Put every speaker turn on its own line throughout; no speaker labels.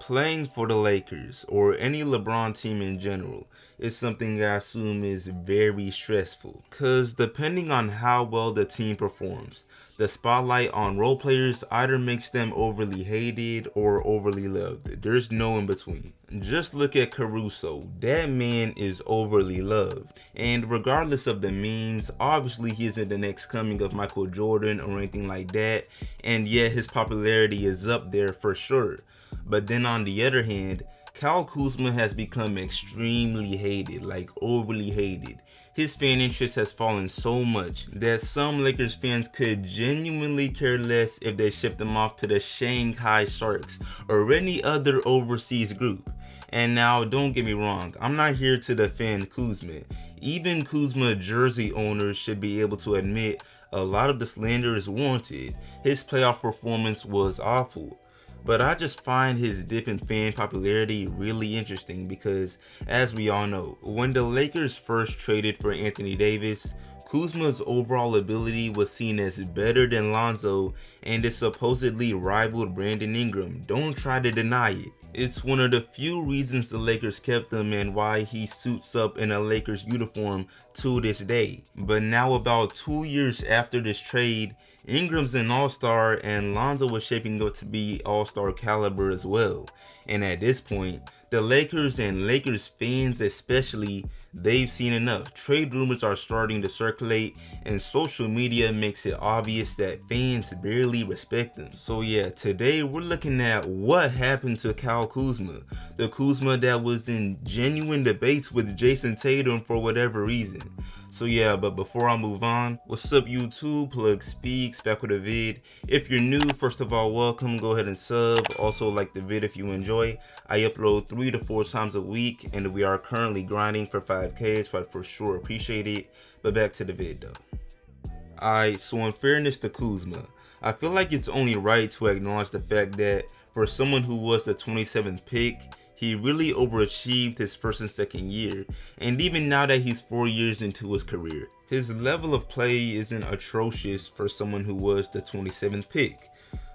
Playing for the Lakers or any LeBron team in general is something I assume is very stressful, cause depending on how well the team performs, the spotlight on role players either makes them overly hated or overly loved. There's no in between. Just look at Caruso. That man is overly loved. And regardless of the memes, obviously he isn't the next coming of Michael Jordan or anything like that, and yet his popularity is up there for sure. But then on the other hand, Kuzma has become extremely hated, like overly hated. His fan interest has fallen so much that some Lakers fans could genuinely care less if they shipped him off to the Shanghai Sharks or any other overseas group. And now, don't get me wrong, I'm not here to defend Kuzma. Even Kuzma jersey owners should be able to admit a lot of the slander is warranted. His playoff performance was awful. But I just find his dip in fan popularity really interesting because, as we all know, when the Lakers first traded for Anthony Davis, Kuzma's overall ability was seen as better than LONZO and it supposedly rivaled Brandon Ingram. Don't try to deny it. It's one of the few reasons the Lakers kept him and why he suits up in a Lakers uniform to this day. But now about 2 years after this trade, Ingram's an all-star and LONZO was shaping up to be all-star caliber as well. And at this point, the Lakers and Lakers fans especially, they've seen enough. Trade rumors are starting to circulate and social media makes it obvious that fans barely respect them. So yeah, today we're looking at what happened to Kuzma. The Kuzma that was in genuine debates with Jason Tatum for whatever reason. So yeah, but before I move on, what's up YouTube? Plug Speaks back with a vid. If you're new, first of all, welcome. Go ahead and sub. Also like the vid if you enjoy. I upload 3 to 4 times a week and we are currently grinding for 5K, so I'd for sure appreciate it. But back to the vid though. Alright, so in fairness to Kuzma, I feel like it's only right to acknowledge the fact that for someone who was the 27th pick, he really overachieved his first and second year, and even now that he's 4 years into his career, his level of play isn't atrocious for someone who was the 27th pick.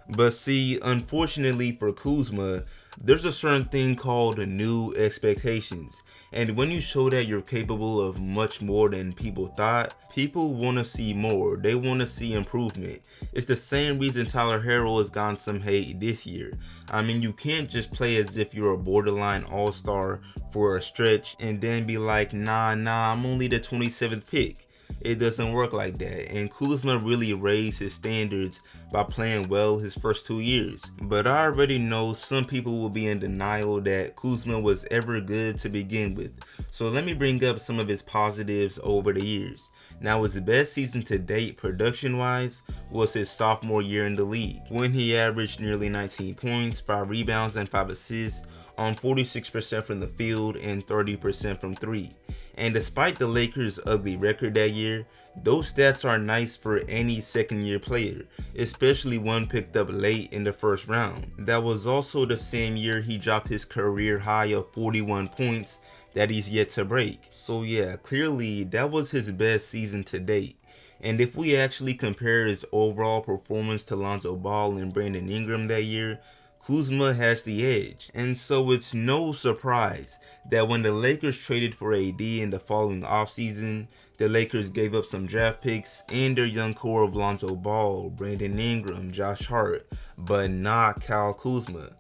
But see, unfortunately for Kuzma, there's a certain thing called new expectations, and when you show that you're capable of much more than people thought, people want to see more. They want to see improvement. It's the same reason Tyler Herro has gotten some hate this year. I mean, you can't just play as if you're a borderline all-star for a stretch and then be like, nah, I'm only the 27th pick. It doesn't work like that, and Kuzma really raised his standards by playing well his first 2 years. But I already know some people will be in denial that Kuzma was ever good to begin with, so let me bring up some of his positives over the years. Now, his best season to date production-wise was his sophomore year in the league, when he averaged nearly 19 points, 5 rebounds, and 5 assists on 46% from the field and 30% from 3. And despite the Lakers' ugly record that year, those stats are nice for any second-year player, especially one picked up late in the first round. That was also the same year he dropped his career high of 41 points that he's yet to break. So yeah, clearly that was his best season to date. And if we actually compare his overall performance to Lonzo Ball and Brandon Ingram that year, Kuzma has the edge. And so it's no surprise that when the Lakers traded for AD in the following offseason, the Lakers gave up some draft picks and their young core of Lonzo Ball, Brandon Ingram, Josh Hart, but not Kuzma.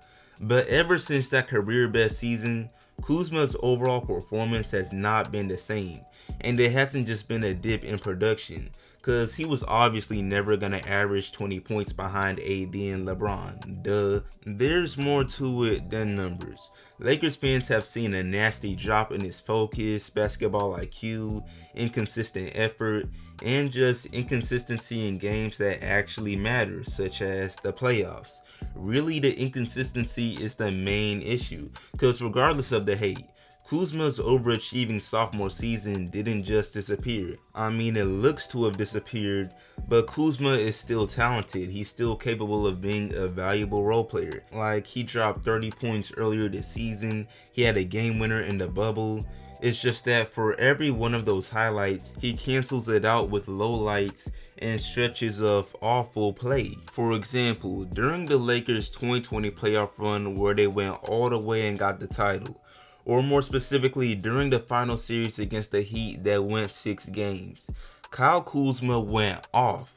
But ever since that career best season, Kuzma's overall performance has not been the same, and it hasn't just been a dip in production, cause he was obviously never gonna average 20 points behind AD and LeBron, duh. There's more to it than numbers. Lakers fans have seen a nasty drop in his focus, basketball IQ, inconsistent effort, and just inconsistency in games that actually matter, such as the playoffs. Really, the inconsistency is the main issue, cause regardless of the hate, Kuzma's overachieving sophomore season didn't just disappear. I mean, it looks to have disappeared, but Kuzma is still talented. He's still capable of being a valuable role player. Like, he dropped 30 points earlier this season, he had a game winner in the bubble, It's just that for every one of those highlights, he cancels it out with lowlights and stretches of awful play. For example, during the Lakers 2020 playoff run where they went all the way and got the title, or more specifically during the final series against the Heat that went 6 games, Kyle Kuzma went off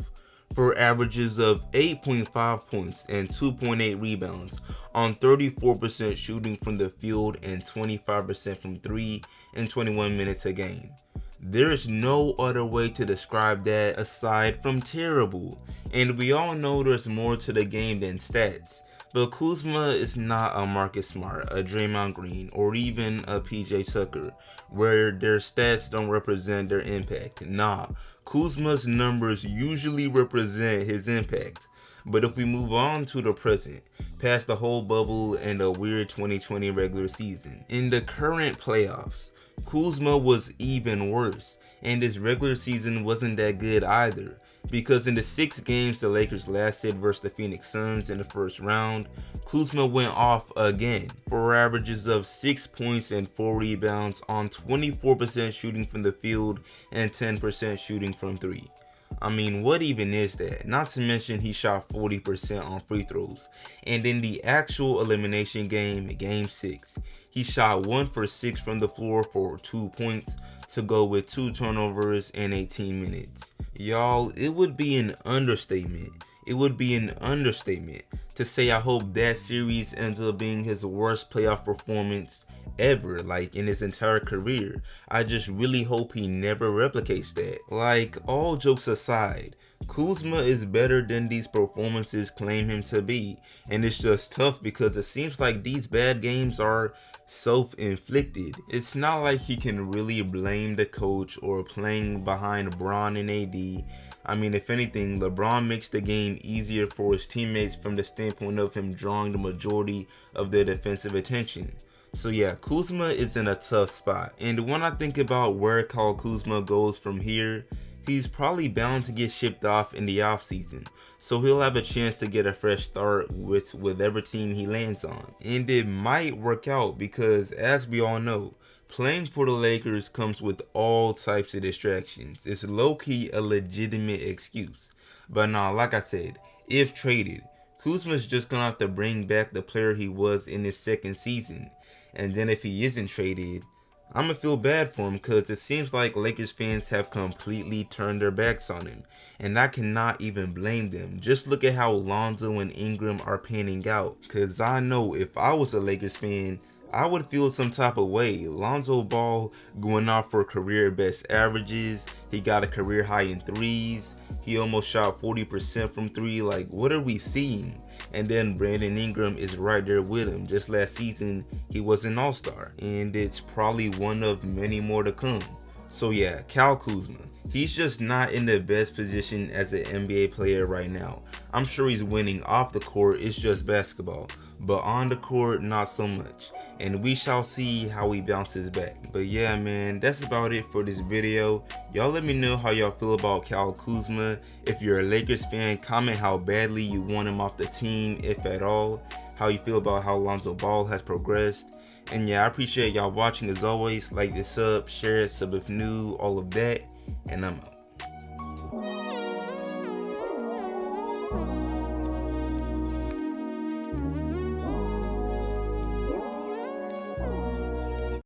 for averages of 8.5 points and 2.8 rebounds on 34% shooting from the field and 25% from 3 in 21 minutes a game. There's no other way to describe that aside from terrible, and we all know there's more to the game than stats. But Kuzma is not a Marcus Smart, a Draymond Green, or even a PJ Tucker, where their stats don't represent their impact. Nah, Kuzma's numbers usually represent his impact. But if we move on to the present, past the whole bubble and a weird 2020 regular season, in the current playoffs, Kuzma was even worse, and his regular season wasn't that good either, because in the 6 games the Lakers lasted versus the Phoenix Suns in the first round, Kuzma went off again for averages of 6 points and 4 rebounds on 24% shooting from the field and 10% shooting from 3. I mean, what even is that? Not to mention he shot 40% on free throws. And in the actual elimination game, game 6, he shot 1 for 6 from the floor for 2 points to go with 2 turnovers in 18 minutes. Y'all, it would be an understatement. It would be an understatement to say I hope that series ends up being his worst playoff performance ever, like in his entire career. I just really hope he never replicates that. Like, all jokes aside, Kuzma is better than these performances claim him to be, and it's just tough because it seems like these bad games are self-inflicted. It's not like he can really blame the coach or playing behind Bron and AD. I mean, if anything, LeBron makes the game easier for his teammates from the standpoint of him drawing the majority of their defensive attention. So yeah, Kuzma is in a tough spot. And when I think about where Kyle Kuzma goes from here, he's probably bound to get shipped off in the offseason. So he'll have a chance to get a fresh start with whatever team he lands on. And it might work out because, as we all know, playing for the Lakers comes with all types of distractions. It's low-key a legitimate excuse. But nah, like I said, if traded, Kuzma's just gonna have to bring back the player he was in his second season. And then if he isn't traded, I'm gonna feel bad for him because it seems like Lakers fans have completely turned their backs on him. And I cannot even blame them. Just look at how LONZO and Ingram are panning out. Because I know if I was a Lakers fan, I would feel some type of way. Lonzo Ball going off for career best averages. He got a career high in threes. He almost shot 40% from 3. Like, what are we seeing? And then Brandon Ingram is right there with him. Just last season, he was an all-star. And it's probably one of many more to come. So yeah, Kyle Kuzma. He's just not in the best position as an NBA player right now. I'm sure he's winning off the court. It's just basketball. But on the court, not so much. And we shall see how he bounces back. But yeah, man, that's about it for this video. Y'all let me know how y'all feel about Kyle Kuzma. If you're a Lakers fan, comment how badly you want him off the team, if at all. How you feel about how Lonzo Ball has progressed. And yeah, I appreciate y'all watching as always. Like this up, share it, sub if new, all of that. And I'm out.